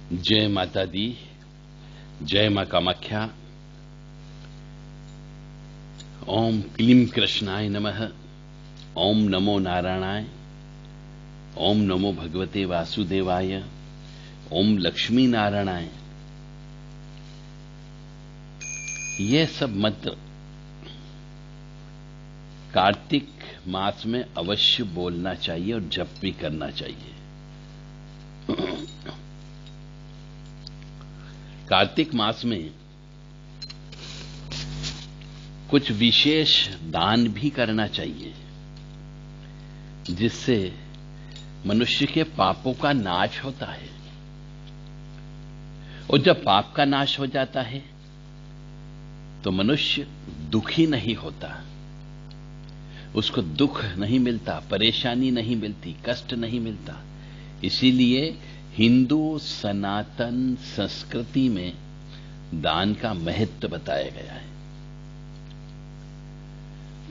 जय माता दी, जय मां कामाख्या। ओम क्लीं कृष्णाय नमः। ओम नमो नारायणाय। ओम नमो भगवते वासुदेवाय। ओम लक्ष्मी नारायणाय। ये सब मंत्र कार्तिक मास में अवश्य बोलना चाहिए और जप भी करना चाहिए। कार्तिक मास में कुछ विशेष दान भी करना चाहिए जिससे मनुष्य के पापों का नाश होता है। और जब पाप का नाश हो जाता है तो मनुष्य दुखी नहीं होता, उसको दुख नहीं मिलता, परेशानी नहीं मिलती, कष्ट नहीं मिलता। इसीलिए हिंदू सनातन संस्कृति में दान का महत्व बताया गया है।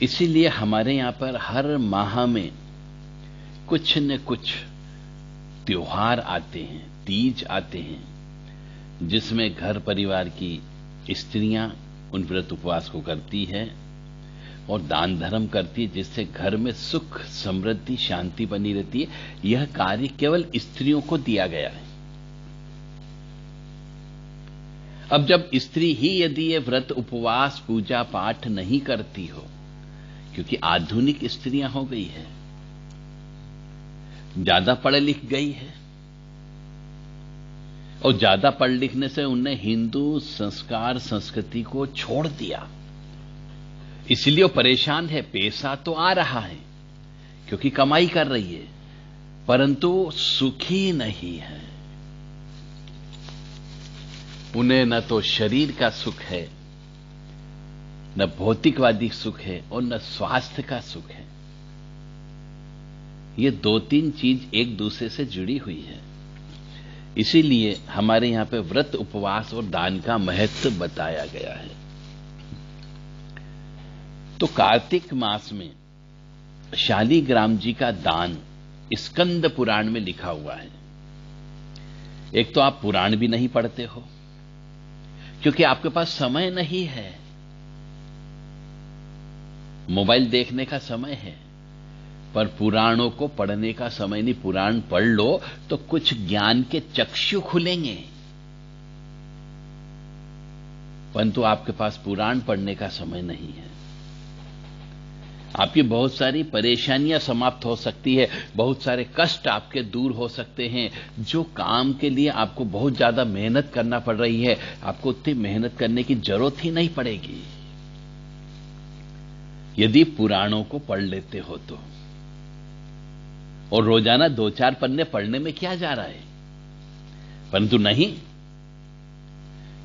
इसीलिए हमारे यहां पर हर माह में कुछ न कुछ त्योहार आते हैं, तीज आते हैं, जिसमें घर परिवार की स्त्रियां उन व्रत उपवास को करती है और दान धर्म करती है, जिससे घर में सुख समृद्धि शांति बनी रहती है। यह कार्य केवल स्त्रियों को दिया गया है। अब जब स्त्री ही यदि ये व्रत उपवास पूजा पाठ नहीं करती हो, क्योंकि आधुनिक स्त्रियां हो गई है, ज्यादा पढ़ लिख गई है और ज्यादा पढ़ लिखने से उनने हिंदू संस्कार संस्कृति को छोड़ दिया, इसलिए वो परेशान है। पैसा तो आ रहा है क्योंकि कमाई कर रही है, परंतु सुखी नहीं है। उन्हें न तो शरीर का सुख है, न भौतिकवादी सुख है और न स्वास्थ्य का सुख है। ये दो तीन चीज एक दूसरे से जुड़ी हुई है। इसीलिए हमारे यहां पे व्रत उपवास और दान का महत्व बताया गया है। तो कार्तिक मास में शालिग्राम जी का दान स्कंद पुराण में लिखा हुआ है। एक तो आप पुराण भी नहीं पढ़ते हो क्योंकि आपके पास समय नहीं है, मोबाइल देखने का समय है, पर पुराणों को पढ़ने का समय नहीं। पुराण पढ़ लो तो कुछ ज्ञान के चक्षु खुलेंगे, परंतु आपके पास पुराण पढ़ने का समय नहीं है। आपकी बहुत सारी परेशानियां समाप्त हो सकती है, बहुत सारे कष्ट आपके दूर हो सकते हैं। जो काम के लिए आपको बहुत ज्यादा मेहनत करना पड़ रही है, आपको उतनी मेहनत करने की जरूरत ही नहीं पड़ेगी यदि पुराणों को पढ़ लेते हो तो। और रोजाना 2-4 पन्ने पढ़ने में क्या जा रहा है, परंतु नहीं,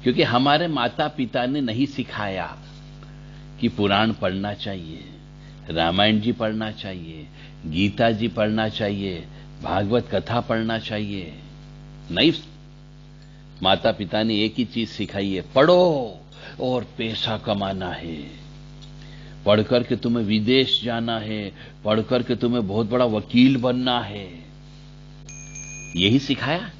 क्योंकि हमारे माता पिता ने नहीं सिखाया कि पुराण पढ़ना चाहिए, रामायण जी पढ़ना चाहिए, गीता जी पढ़ना चाहिए, भागवत कथा पढ़ना चाहिए। नहीं, माता पिता ने एक ही चीज सिखाई है, पढ़ो और पैसा कमाना है, पढ़कर के तुम्हें विदेश जाना है, पढ़कर के तुम्हें बहुत बड़ा वकील बनना है, यही सिखाया।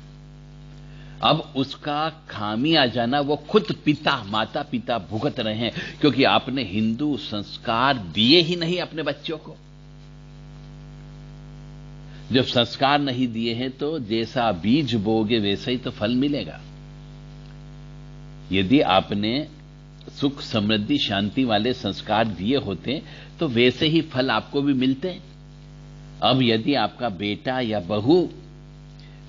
अब उसका खामी आ जाना वो खुद पिता माता पिता भुगत रहे हैं, क्योंकि आपने हिंदू संस्कार दिए ही नहीं अपने बच्चों को। जब संस्कार नहीं दिए हैं तो जैसा बीज बोगे वैसा ही तो फल मिलेगा। यदि आपने सुख समृद्धि शांति वाले संस्कार दिए होते तो वैसे ही फल आपको भी मिलते। अब यदि आपका बेटा या बहू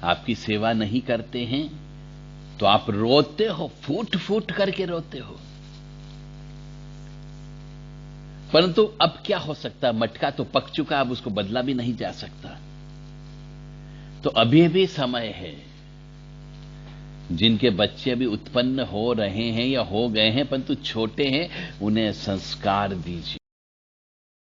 आपकी सेवा नहीं करते हैं तो आप रोते हो, फूट फूट करके रोते हो। परंतु अब क्या हो सकता, मटका तो पक चुका, अब उसको बदला भी नहीं जा सकता। तो अभी भी समय है। जिनके बच्चे अभी उत्पन्न हो रहे हैं या हो गए हैं परंतु छोटे हैं, उन्हें संस्कार दीजिए।